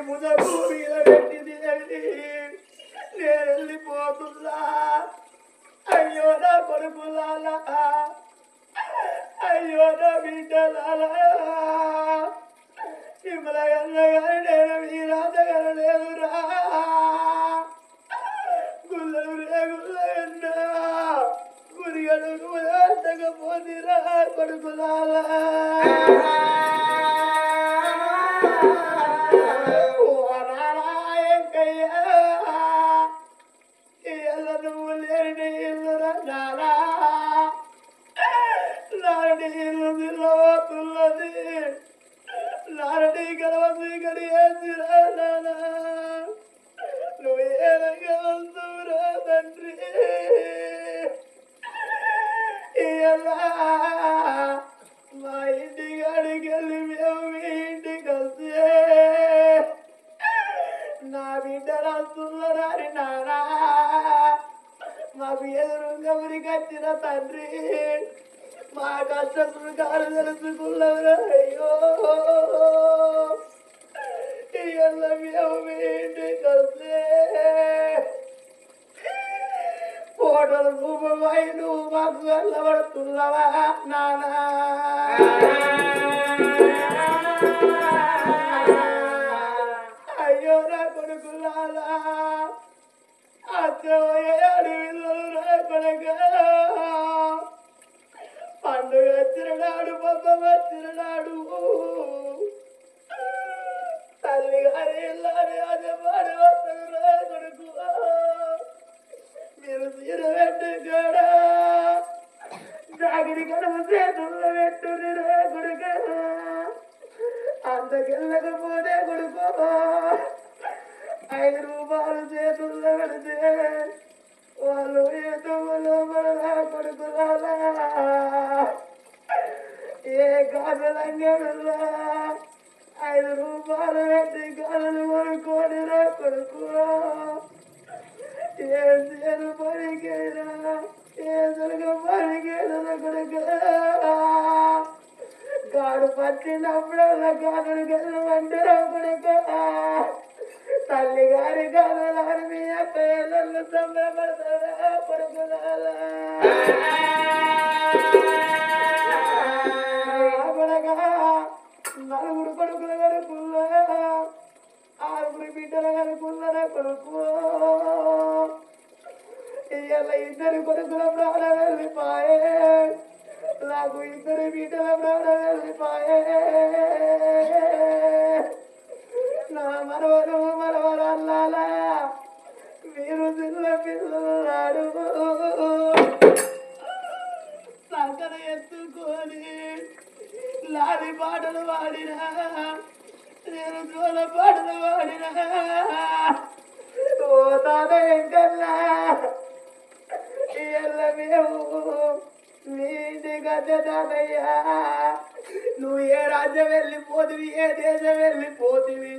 ముదకు మీద పెట్టింది నేను వెళ్ళిపోతున్నా అయ్యో నా కొడుకులాలా అయ్యో నా బిడ్డలాలా ఇమ్మలగన్నగారు నేను మీ రాజగారు లేదురా గుల్లలు రేగుల్లన్నా గురిగడు పోతిరా కొడుకులాలా నువ్వు లేని ఇల్లురా నాలా నారడి ఇల్లు తిల్లబోతున్నది నారడి గలవసి గడి వేసిరా నానా నువ్వు ఏ రంగా వస్తువురా తండ్రి మా ఇంటి కాడికి వెళ్ళి మేము మీ ఇంటికి వస్తే నా బిడ్డలు వస్తున్నారని నానా మాకు ఎదురుగా ఉరికొచ్చిన తండ్రి మా కష్ట సుఖాలు తెలుసుకున్నవరా అయ్యో మేము మీ ఇంటికి వస్తే ఫోటోల రూపమై నువ్వు మాకు వెళ్ళబడుతున్నావా నానా అయ్యో నా కొడుకులాలా అచ్చమయ్యాడు పిల్లలు నా కొడుక పండుగ వచ్చినాడు పబ్బ వచ్చినాడు తల్లి గారి ఇల్లారి అదే పాడు వస్తుంది నా కొడుకు మీరు తీర పెట్టుకోడా జాగిరి కడుపు చేతుల్లో పెట్టుని రే కొడుక అంతకెళ్ళకపోతే కొడుకు 5 రూపాయలు చేతుల్లో పెడితే వాళ్ళు ఏదో కొడుకులాలా ఏ గాజలంగడులా 5 రూపాయలు పెట్టి గాజులు కొనుక్కోని రా కొడుకు ఏ చేరు పనికేనా ఏ జరగ పనికేనా కొడుకు గాడు పట్టినప్పుడల్లా గాడుడు గెలవంటే కొడుక తల్లి గారి గారు మీ అక్కలు సంబరపడతారా కొడుకులాలా నలుగురు కొడుకుల కనుకుల్లా 6 బిడ్డల కనుకుల్లరా కొడుకు ఇవాళ 2 కొడుకుల ప్రాణం వెళ్ళిపోయే నాకు 2 బిడ్డల ప్రాణం వెళ్ళిపోయే నా మనవరు మనవరల్లాలా మీరు చిన్న పిల్లలు సంకర ఎత్తుకొని లాలి పాటలు పాడినా నేను జోల పాటలు పాడినా ఓ తాతయ్యకల్లా ఇయ్యల్ల మేము మీ ఇంటికి వచ్చే తాతయ్య నువ్వు ఏ రాజ్యం వెళ్ళిపోతివి ఏ దేశం వెళ్ళిపోతివి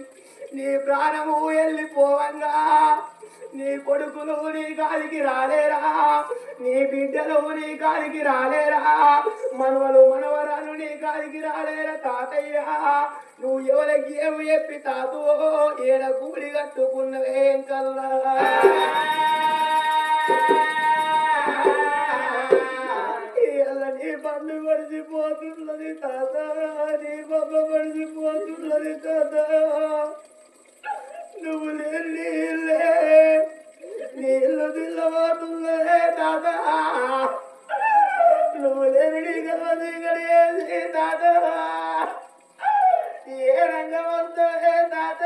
నీ ప్రాణము వెళ్ళిపోవంగా నీ కొడుకులు నీ కాలికి రాలేరా నీ బిడ్డలు నీ కాలికి రాలేరా మనవలు మనవరాలు నీ కాలికి రాలేరా తాతయ్య నువ్వు ఎవరికి ఏమి చెప్పి తాతో ఏడ కూడి కట్టుకున్నవేం కల్లా నీ పండు పడిచిపోతున్నది తాత నీ బొమ్మ పడిచిపోతున్నది తాత నువ్వు లేని నీళ్ళు తిల్లబోతున్నదే తాత నువ్వు లేని గలవది గడియేది తాత ఏ రంగమంతే తాత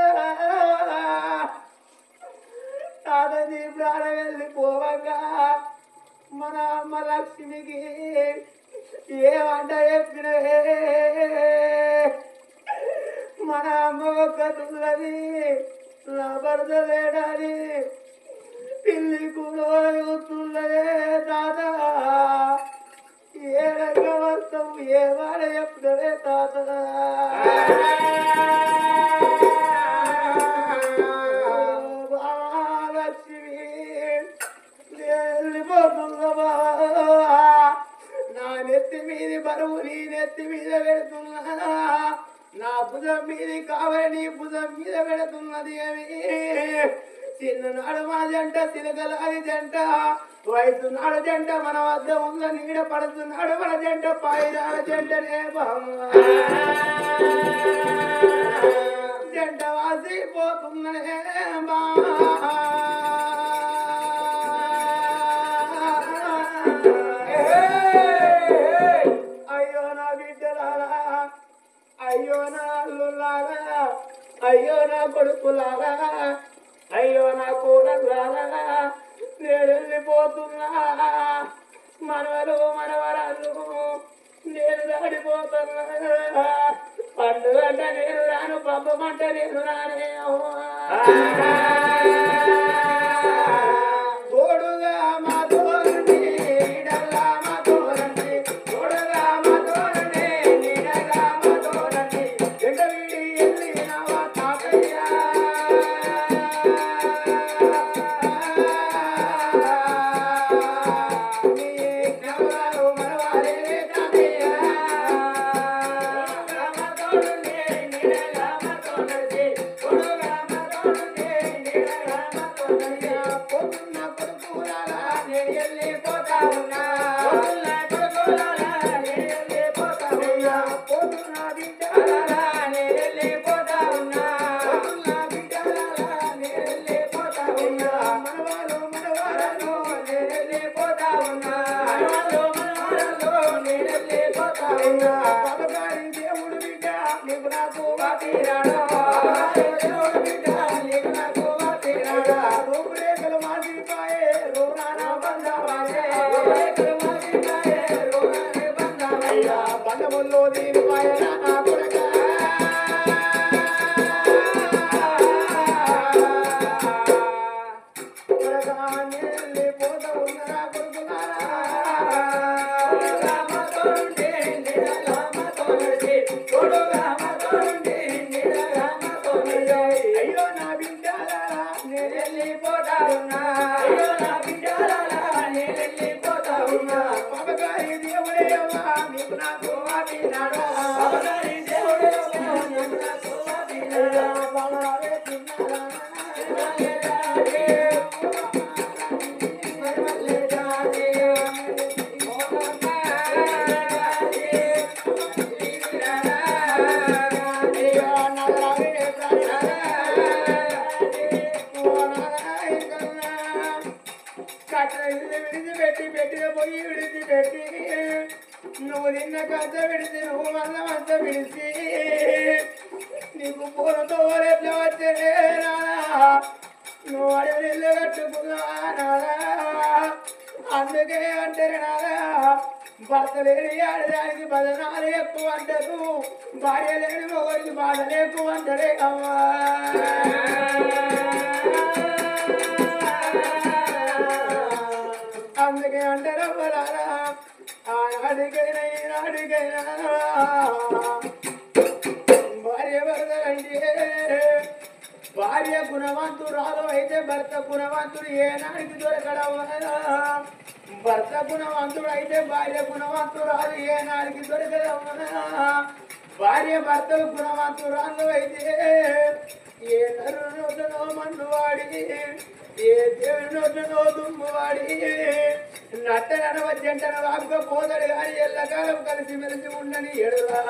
తాత నీ ప్రాణం వెళ్ళిపోవగా మన అమ్మ లక్ష్మికి ఏ వంట చెప్పినవే మన అమ్మ ఒక్క తుల్లది నా భర్త లేడని పిల్లి కూడా తుల్లదే తాత ఏ రంగం వస్తాం ఏ వాడ చెప్తవే తాత లక్ష్మి వెళ్ళిపోతున్నా నా నెత్తి మీద బరువు నీ నెత్తి మీద పెడుతున్నా నా భుజ భుజం మీది కావని భుజం మీద పెడుతున్నది అవి చిన్ననాడు మా జంట తిరగలాది జంట వయసు నాడు జంట మన వద్ద ఉన్న నీడ పడుతున్నాడు మన జంట పాయిదాల జంటనే బామ్మ జంట వాసిపోతున్ననే బా అయ్యో నా బిడ్డలారా అయ్యో నా అల్లులారా అయ్యో నా కొడుకులారా అయ్యో నా కూడలారా నేను వెళ్ళిపోతున్నా మనవరు మనవరాలు నేను దాడిపోతున్నా పండుగ అంటే నేను రాను పబ్బమంట నేను రానే తోడుగా మా తోడుని నీడగా మా తోడండి తోడుగా మా తోడుని నీడగా మా తోడండి ఎండ వీడి వెళ్ళినవా తాతయ్య దేవుడు బిడ్డ నీకు నాకు రూపురేఖలు మాసిరిపాయే రోనానా బంధముల్లో దీనిపాయ నా కొడక వెళ్ళిపోతా ఉన్నారా కొడుకున్నారా అయ్యో నా బిడ్డలారా నేను వెళ్ళిపోతా ఉన్నా అయ్యో నా బిడ్డలారా నేను వెళ్ళిపోతా ఉన్నా పగగారి దేవుడే నీకు నాకు వాటినాడు పగగారి దేవుడే నీకు నాకు వాటినాడు బాబారే తిన్నారా విడిచిపెట్టిన పోయి విడిచిపెట్టి నువ్వు తిన్న కథ విడిచి నువ్వు మళ్ళా అంత విడిచి నీకు పూలతో ఎట్లా వచ్చే నువ్వు అడవి ఇల్లు కట్టుకున్నావా నాదా అందుకే అంటారు నాదా భర్త లేని ఆడదానికి బదనాలు ఎక్కువ అంటారు భార్య లేని మొగరికి బాధలు ఎక్కువ అంటారే అమ్మా అందుకే అంటారు అవ్వరారా ఆనాడికైనా ఈనాడికైనా భార్య భర్తలంటే భార్య గుణవంతురాలు అయితే భర్త గుణవంతుడు ఏనాడికి దొరకడం భర్త గుణవంతుడు అయితే భార్య గుణవంతురాలు ఏనాడికి దొరకడం భార్య భర్తలు గుణవంతురాలు అయితే ఏ నరు నోట్లనో మన్నువాడి ఏ దేవుని నోట్లనో దుమ్మువాడి నట్టనవ జంటన వాపుగా పోతాడు కానీ ఎల్లకాలం కలిసి మెలిసి ఉండని ఎడురా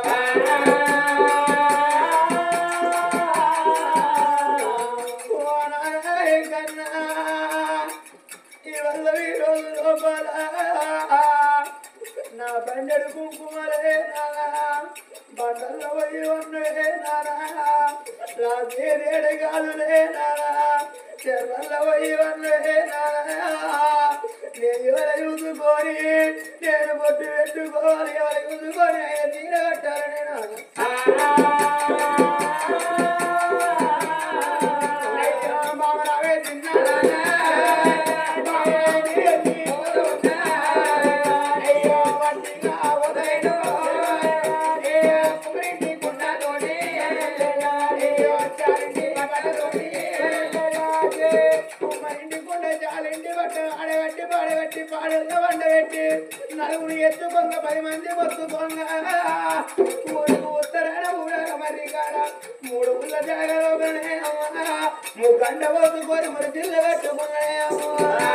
కన్నా ఇవల్ల ఈ రోజు లోపల నా బండెడు కుంకుమలే నానా బండల్లో పోయి ఉన్నే నానా రాజేడు గాలులే నానా చెర్వల్లో పోయి ఉన్నే నానా నేను ఎవరు చూసుకొని నేను బొట్టు పెట్టుకోవాలి ఎవరు చూసుకొని ఆయన తీర కట్టాలని నాన్న మామరావే తిన్నాడా పాడబెట్టి నలుగురు ఎత్తుకొంగ 10 మంది మొత్తుకొంగ ఊరికి ఉత్తరాన ఊడగ మరి కాడ 3 పుల్ల జాగలో ముగ్గంట పోసుకొని మరి పిల్ల కట్టుకున్నాడే